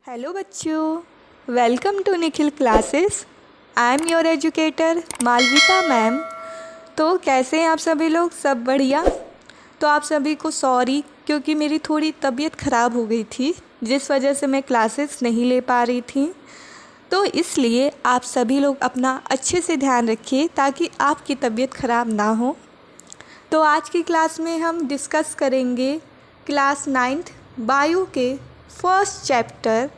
Hello बच्चों, welcome to Nikhil classes. I am your educator Malvika ma'am. तो कैसे हैं आप सभी लोग? सब बढ़िया? तो आप सभी को सॉरी, क्योंकि मेरी थोड़ी तबीयत ख़राब हो गई थी, जिस वजह से मैं क्लासेस नहीं ले पा रही थी। तो इसलिए आप सभी लोग अपना अच्छे से ध्यान रखिए ताकि आपकी तबीयत ख़राब ना हो। तो आज की क्लास में हम डिस्कस करेंगे क्लास 9th बायो के फर्स्ट चैप्टर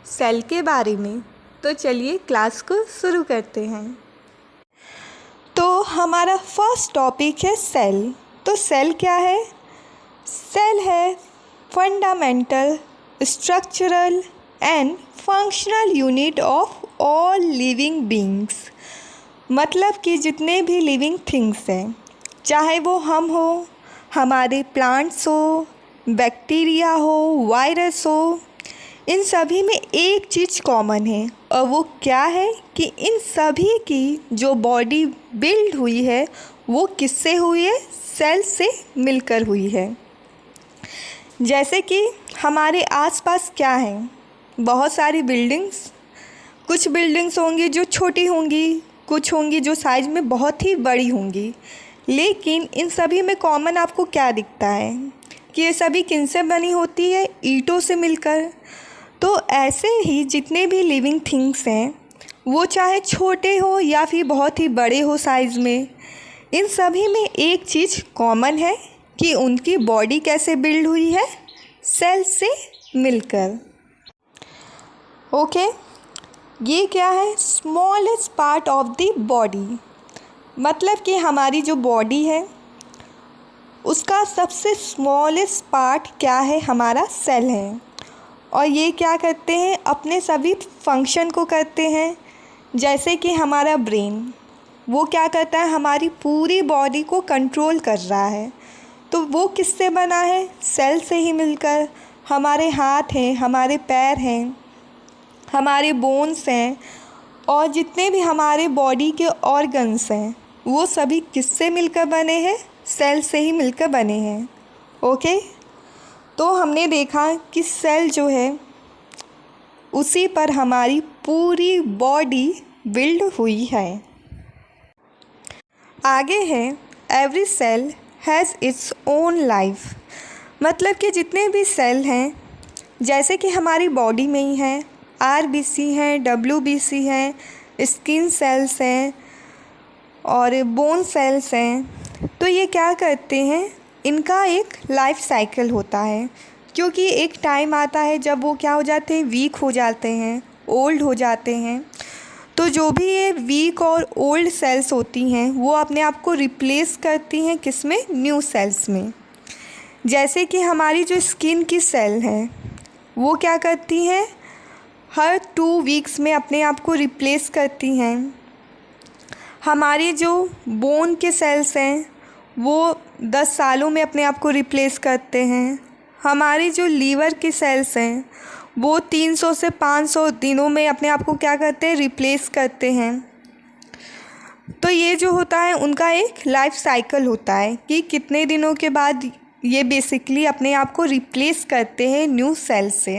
सेल के बारे में। तो चलिए क्लास को शुरू करते हैं। तो हमारा फर्स्ट टॉपिक है सेल। तो सेल क्या है? सेल है fundamental, structural and functional unit of all living beings. मतलब कि जितने भी लिविंग थिंग्स हैं, चाहे वो हम हो, हमारे प्लांट्स हो, बैक्टीरिया हो, वायरस हो, इन सभी में एक चीज़ कॉमन है। और वो क्या है कि इन सभी की जो बॉडी बिल्ड हुई है वो किससे हुई है? सेल से मिलकर हुई है। जैसे कि हमारे आसपास क्या है? बहुत सारी बिल्डिंग्स। कुछ बिल्डिंग्स होंगी जो छोटी होंगी, कुछ होंगी जो साइज़ में बहुत ही बड़ी होंगी। लेकिन इन सभी में कॉमन आपको क्या दिखता है कि ये सभी किनसे बनी होती है? ईंटों से मिलकर। तो ऐसे ही जितने भी लिविंग थिंग्स हैं, वो चाहे छोटे हो या फिर बहुत ही बड़े हो साइज़ में, इन सभी में एक चीज़ कॉमन है कि उनकी बॉडी कैसे बिल्ड हुई है? सेल से मिलकर। ओके, ये क्या है? Smallest part of the body. मतलब कि हमारी जो बॉडी है उसका सबसे स्मॉलेस्ट पार्ट क्या है? हमारा सेल है। और ये क्या करते हैं? अपने सभी फंक्शन को करते हैं। जैसे कि हमारा ब्रेन, वो क्या करता है? हमारी पूरी बॉडी को कंट्रोल कर रहा है। तो वो किससे बना है? सेल से ही मिलकर। हमारे हाथ हैं, हमारे पैर हैं, हमारे बोन्स हैं, और जितने भी हमारे बॉडी के ऑर्गन्स हैं वो सभी किससे मिलकर बने हैं? सेल से ही मिलकर बने हैं। ओके, तो हमने देखा कि सेल जो है उसी पर हमारी पूरी बॉडी बिल्ड हुई है। आगे है every cell has its own life. मतलब कि जितने भी सेल हैं, जैसे कि हमारी बॉडी में ही हैं, आरबीसी हैं, डब्ल्यूबीसी हैं, स्किन सेल्स हैं और बोन सेल्स हैं। तो ये क्या करते हैं? इनका एक लाइफ साइकिल होता है, क्योंकि एक टाइम आता है जब वो क्या हो जाते हैं? वीक हो जाते हैं, ओल्ड हो जाते हैं। तो जो भी ये वीक और ओल्ड सेल्स होती हैं वो अपने आप को रिप्लेस करती हैं किस में? न्यू सेल्स में। जैसे कि हमारी जो स्किन की सेल हैं वो क्या करती हैं? हर 2 वीक्स में अपने आप को रिप्लेस करती हैं। हमारे जो बोन के सेल्स हैं वो 10 सालों में अपने आप को रिप्लेस करते हैं। हमारी जो लीवर की सेल्स हैं वो 300 से 500 दिनों में अपने आप को क्या करते हैं? रिप्लेस करते हैं। तो ये जो होता है उनका एक लाइफ साइकिल होता है कि कितने दिनों के बाद ये बेसिकली अपने आप को रिप्लेस करते हैं न्यू सेल से।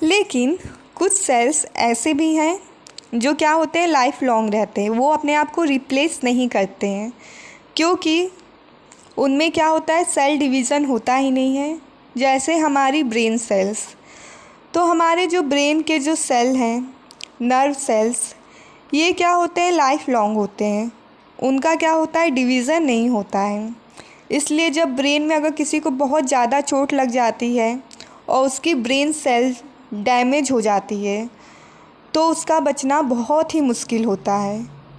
लेकिन कुछ सेल्स ऐसे भी हैं जो क्या होते हैं? लाइफ लॉन्ग रहते हैं। वो अपने आप को रिप्लेस नहीं करते हैं, क्योंकि उनमें क्या होता है? सेल डिवीज़न होता ही नहीं है। जैसे हमारी ब्रेन सेल्स। तो हमारे जो ब्रेन के जो सेल हैं, नर्व सेल्स, ये क्या होते हैं? लाइफ लॉन्ग होते हैं। उनका क्या होता है? डिवीज़न नहीं होता है। इसलिए जब ब्रेन में अगर किसी को बहुत ज़्यादा चोट लग जाती है और उसकी ब्रेन सेल डैमेज हो जाती है तो उसका बचना बहुत ही मुश्किल होता है,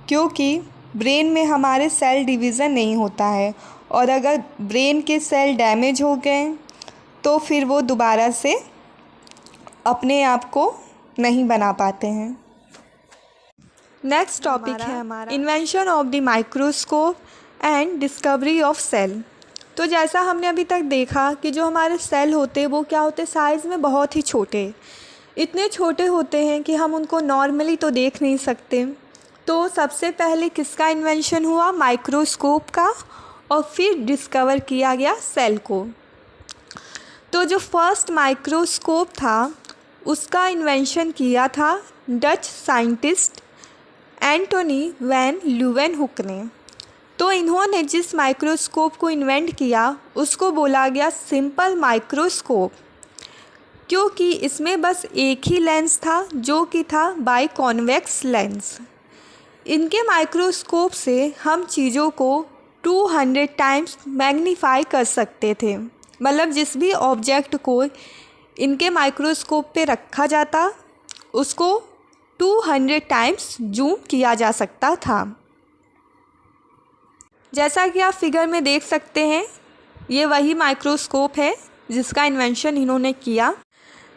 क्योंकि ब्रेन में हमारे सेल डिवीज़न नहीं होता है। और अगर ब्रेन के सेल डैमेज हो गए तो फिर वो दोबारा से अपने आप को नहीं बना पाते हैं। नेक्स्ट टॉपिक है हमारा invention of the microscope and discovery of cell. तो जैसा हमने अभी तक देखा कि जो हमारे सेल होते हैं वो क्या होते हैं? साइज़ में बहुत ही छोटे, इतने छोटे होते हैं कि हम उनको नॉर्मली तो देख नहीं सकते। तो सबसे पहले किसका इन्वेंशन हुआ? माइक्रोस्कोप का और फिर डिस्कवर किया गया सेल को। तो जो फर्स्ट माइक्रोस्कोप था उसका इन्वेंशन किया था Dutch scientist Antony van Leeuwenhoek ने। तो इन्होंने जिस माइक्रोस्कोप को इन्वेंट किया उसको बोला गया सिंपल माइक्रोस्कोप, क्योंकि इसमें बस एक ही लेंस था जो कि था बाई कॉन्वेक्स लेंस। इनके माइक्रोस्कोप से हम चीज़ों को 200 टाइम्स मैग्नीफाई कर सकते थे, मतलब जिस भी ऑब्जेक्ट को इनके माइक्रोस्कोप पे रखा जाता उसको 200 टाइम्स जूम किया जा सकता था। जैसा कि आप फिगर में देख सकते हैं, ये वही माइक्रोस्कोप है जिसका इन्वेंशन इन्होंने किया।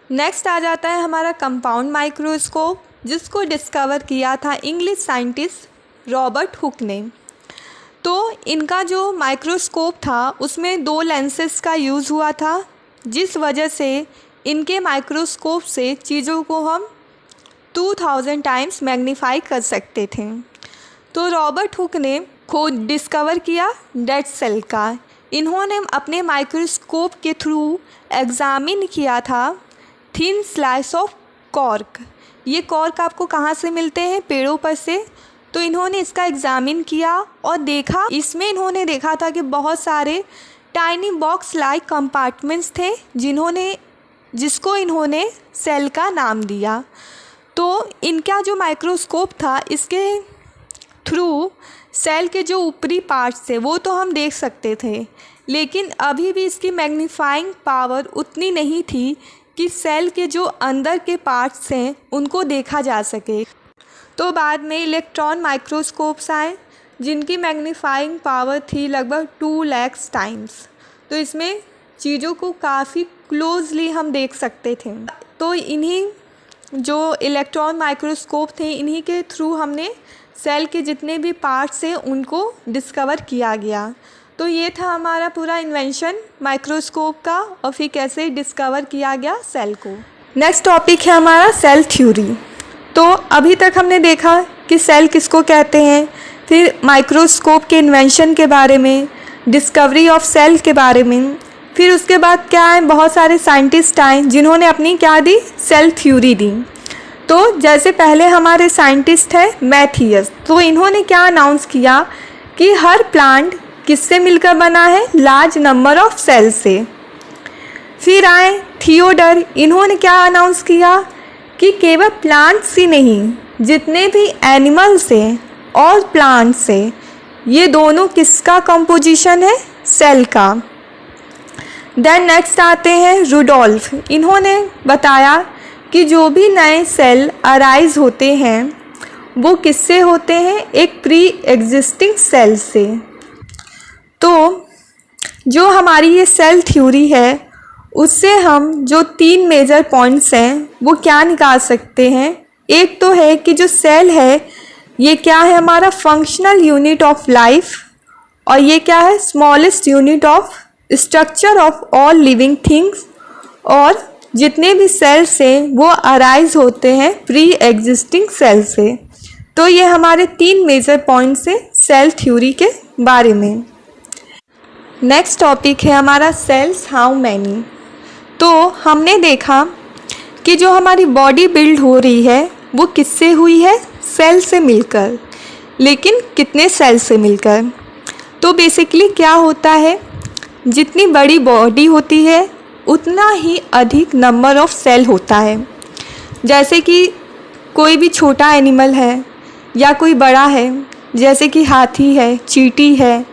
नेक्स्ट आ जाता है हमारा कंपाउंड माइक्रोस्कोप, जिसको डिस्कवर किया था इंग्लिश साइंटिस्ट रॉबर्ट हुक ने। तो इनका जो माइक्रोस्कोप था उसमें 2 लेंसेस का यूज़ हुआ था, जिस वजह से इनके माइक्रोस्कोप से चीज़ों को हम 2000 टाइम्स मैग्नीफाई कर सकते थे। तो रॉबर्ट हुक ने खुद डिस्कवर किया डेड सेल का। इन्होंने अपने माइक्रोस्कोप के थ्रू एग्ज़ामिन किया था थिन स्लाइस ऑफ कॉर्क। ये कॉर्क आपको कहाँ से मिलते हैं? पेड़ों पर से। तो इन्होंने इसका एग्ज़ामिन किया और देखा, इसमें इन्होंने देखा था कि बहुत सारे टाइनी बॉक्स लाइक कंपार्टमेंट्स थे जिसको इन्होंने सेल का नाम दिया। तो इनका जो माइक्रोस्कोप था इसके थ्रू सेल के जो ऊपरी पार्ट्स थे वो तो हम देख सकते थे, लेकिन अभी भी इसकी मैग्नीफाइंग पावर उतनी नहीं थी कि सेल के जो अंदर के पार्ट्स हैं उनको देखा जा सके। तो बाद में इलेक्ट्रॉन माइक्रोस्कोप्स आए जिनकी मैग्नीफाइंग पावर थी लगभग 2 लाख टाइम्स। तो इसमें चीज़ों को काफ़ी क्लोजली हम देख सकते थे। तो इन्हीं जो इलेक्ट्रॉन माइक्रोस्कोप थे इन्हीं के थ्रू हमने सेल के जितने भी पार्ट्स हैं उनको डिस्कवर किया गया। तो ये था हमारा पूरा इन्वेंशन माइक्रोस्कोप का और फिर कैसे डिस्कवर किया गया सेल को। नेक्स्ट टॉपिक है हमारा सेल थ्योरी। तो अभी तक हमने देखा कि सेल किसको कहते हैं, फिर माइक्रोस्कोप के इन्वेंशन के बारे में, डिस्कवरी ऑफ सेल के बारे में, फिर उसके बाद क्या है, बहुत सारे साइंटिस्ट आए जिन्होंने अपनी क्या दी, सेल थ्योरी दी। तो जैसे पहले हमारे साइंटिस्ट है मैथियस, तो इन्होंने क्या अनाउंस किया कि हर प्लांट किससे मिलकर बना है, लार्ज नंबर ऑफ सेल से। फिर आए थियोडर, इन्होंने क्या अनाउंस किया कि केवल प्लांट्स ही नहीं, जितने भी एनिमल्स हैं और प्लांट्स हैं, ये दोनों किसका कंपोजिशन है, सेल का। देन नेक्स्ट आते हैं रुडोल्फ, इन्होंने बताया कि जो भी नए सेल अराइज होते हैं वो किससे होते हैं, एक प्री एग्जिस्टिंग सेल से। तो जो हमारी ये सेल थ्योरी है उससे हम जो 3 मेजर पॉइंट्स हैं वो क्या निकाल सकते हैं। एक तो है कि जो सेल है ये क्या है, हमारा फंक्शनल यूनिट ऑफ लाइफ, और ये क्या है, smallest unit of structure of all living things, और जितने भी सेल्स हैं वो अराइज होते हैं प्री एग्जिस्टिंग सेल से। तो ये हमारे 3 मेजर पॉइंट्स हैं सेल थ्योरी के बारे में। नेक्स्ट टॉपिक है हमारा सेल्स हाउ मैनी। तो हमने देखा कि जो हमारी बॉडी बिल्ड हो रही है वो किससे हुई है, सेल से मिलकर। लेकिन कितने सेल से मिलकर? तो बेसिकली क्या होता है, जितनी बड़ी बॉडी होती है उतना ही अधिक नंबर ऑफ सेल होता है। जैसे कि कोई भी छोटा एनिमल है या कोई बड़ा है, जैसे कि हाथी है, चींटी है,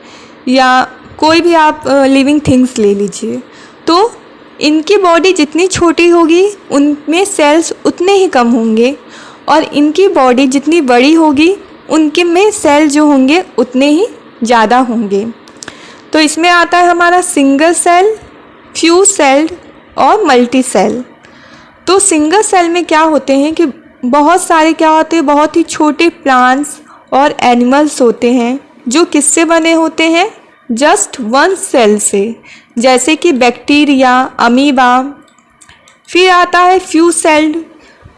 या कोई भी आप लिविंग थिंग्स ले लीजिए, तो इनकी बॉडी जितनी छोटी होगी उनमें सेल्स उतने ही कम होंगे, और इनकी बॉडी जितनी बड़ी होगी उनके में सेल जो होंगे उतने ही ज़्यादा होंगे। तो इसमें आता है हमारा सिंगल सेल, फ्यू सेल्ड और मल्टी सेल। तो सिंगल सेल में क्या होते हैं कि बहुत सारे क्या होते हैं, बहुत ही छोटे प्लांट्स और एनिमल्स होते हैं जो किससे बने होते हैं, जस्ट 1 सेल से, जैसे कि बैक्टीरिया, अमीबा। फिर आता है फ्यू सेल्ड,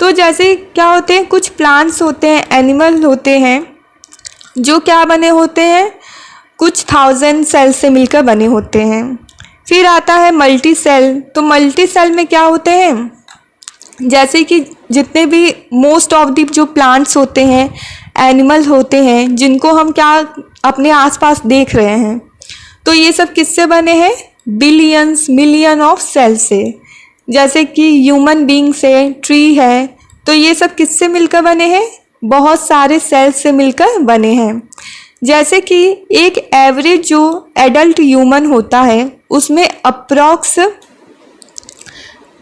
तो जैसे क्या होते हैं, कुछ प्लांट्स होते हैं, एनिमल होते हैं जो क्या बने होते हैं, कुछ थाउजेंड सेल से मिलकर बने होते हैं। फिर आता है मल्टी सेल। तो मल्टी सेल में क्या होते हैं, जैसे कि जितने भी मोस्ट ऑफ दी जो प्लांट्स होते हैं, एनिमल होते हैं, जिनको हम क्या अपने आसपास देख रहे हैं, तो ये सब किससे बने हैं, बिलियंस मिलियन ऑफ सेल से। जैसे कि ह्यूमन बीइंग से, ट्री है, तो ये सब किससे मिलकर बने हैं, बहुत सारे सेल से मिलकर बने हैं। जैसे कि एक एवरेज जो एडल्ट ह्यूमन होता है उसमें अप्रॉक्स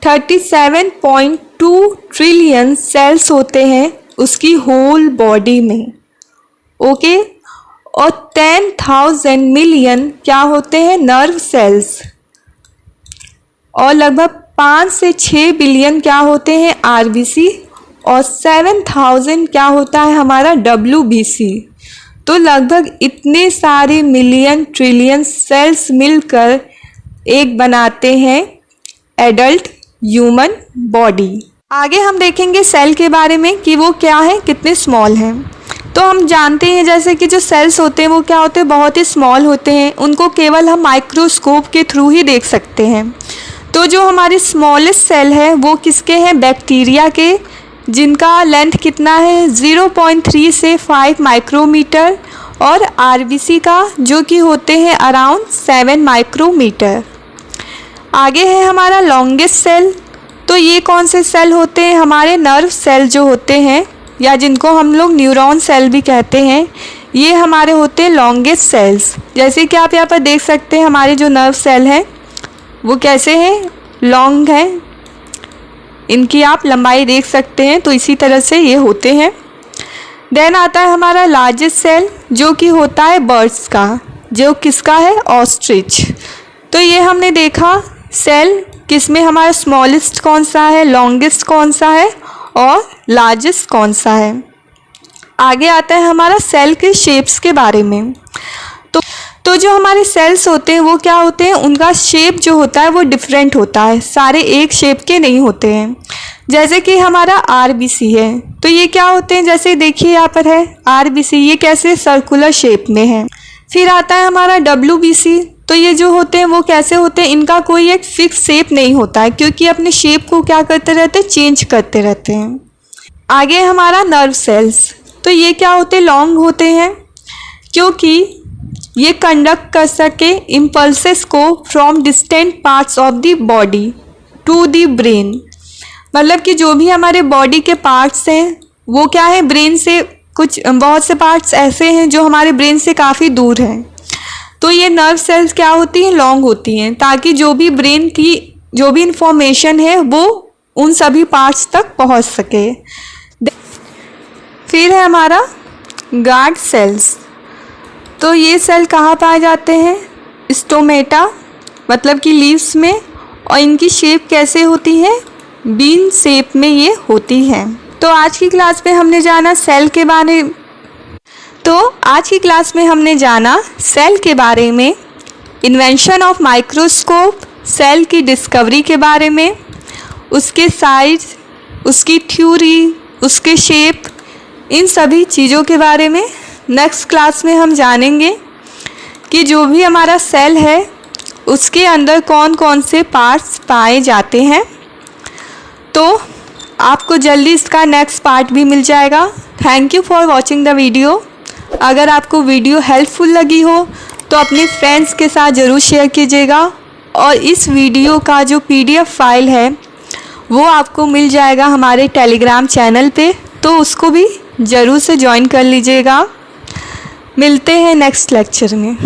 37.2 ट्रिलियन सेल्स होते हैं उसकी होल बॉडी में, ओके। और 10,000 मिलियन क्या होते हैं, नर्व सेल्स। और लगभग 5 से 6 बिलियन क्या होते हैं, आरबीसी। और 7,000 क्या होता है हमारा, डब्ल्यूबीसी। तो लगभग इतने सारे मिलियन ट्रिलियन सेल्स मिलकर एक बनाते हैं एडल्ट ह्यूमन बॉडी। आगे हम देखेंगे सेल के बारे में कि वो क्या है, कितने स्मॉल हैं। तो हम जानते हैं जैसे कि जो सेल्स होते हैं वो क्या होते हैं, बहुत ही स्मॉल होते हैं, उनको केवल हम माइक्रोस्कोप के थ्रू ही देख सकते हैं। तो जो हमारे स्मॉलेस्ट सेल है वो किसके हैं, बैक्टीरिया के, जिनका लेंथ कितना है 0.3 से 5 माइक्रोमीटर, और आरबीसी का जो कि होते हैं अराउंड 7 माइक्रोमीटर। आगे है हमारा लॉन्गेस्ट सेल। तो ये कौन से सेल होते हैं, हमारे नर्व सेल जो होते हैं, या जिनको हम लोग न्यूरॉन सेल भी कहते हैं, ये हमारे होते हैं लॉन्गेस्ट सेल्स। जैसे कि आप यहाँ पर देख सकते हैं हमारे जो नर्व सेल हैं वो कैसे हैं, लॉन्ग हैं, इनकी आप लंबाई देख सकते हैं। तो इसी तरह से ये होते हैं। देन आता है हमारा लार्जेस्ट सेल जो कि होता है बर्ड्स का, जो किसका है, ऑस्ट्रिच। तो ये हमने देखा सेल किस में हमारा स्मॉलेस्ट कौन सा है, लॉन्गेस्ट कौन सा है और लार्जेस्ट कौन सा है। आगे आता है हमारा सेल के शेप्स के बारे में। तो जो हमारे सेल्स होते हैं वो क्या होते हैं, उनका शेप जो होता है वो डिफरेंट होता है, सारे एक शेप के नहीं होते हैं। जैसे कि हमारा आरबीसी है, तो ये क्या होते हैं, जैसे देखिए यहाँ पर है आरबीसी, ये कैसे सर्कुलर शेप में है। फिर आता है हमारा डब्ल्यूबीसी। तो ये जो होते हैं वो कैसे होते हैं, इनका कोई एक फिक्स शेप नहीं होता है, क्योंकि अपने शेप को क्या करते रहते हैं, चेंज करते रहते हैं। आगे हमारा नर्व सेल्स। तो ये क्या होते हैं, लॉन्ग होते हैं, क्योंकि ये कंडक्ट कर सके इम्पल्सेस को from distant parts of the body to the brain. मतलब कि जो भी हमारे बॉडी के पार्ट्स हैं वो क्या है, ब्रेन से कुछ बहुत से पार्ट्स ऐसे हैं जो हमारे ब्रेन से काफ़ी दूर हैं। तो ये नर्व सेल्स क्या होती हैं, लॉन्ग होती हैं, ताकि जो भी ब्रेन की जो भी इंफॉर्मेशन है वो उन सभी पार्ट्स तक पहुंच सके। फिर है हमारा गार्ड सेल्स। तो ये सेल कहाँ पाए जाते हैं, स्टोमेटा, मतलब कि लीव्स में, और इनकी शेप कैसे होती है, बीन शेप में ये होती है। तो आज की क्लास में हमने जाना सेल के बारे सेल के बारे में, इन्वेंशन ऑफ माइक्रोस्कोप, सेल की डिस्कवरी के बारे में, उसके साइज, उसकी थ्योरी, उसके शेप, इन सभी चीज़ों के बारे में नेक्स्ट क्लास में हम जानेंगे कि जो भी हमारा सेल है उसके अंदर कौन कौन से पार्ट्स पाए जाते हैं। तो आपको जल्दी इसका नेक्स्ट पार्ट भी मिल जाएगा। Thank you for watching the video. अगर आपको वीडियो हेल्पफुल लगी हो तो अपने फ्रेंड्स के साथ ज़रूर शेयर कीजिएगा, और इस वीडियो का जो PDF फाइल है वो आपको मिल जाएगा हमारे टेलीग्राम चैनल पे, तो उसको भी ज़रूर से ज्वाइन कर लीजिएगा। मिलते हैं नेक्स्ट लेक्चर में।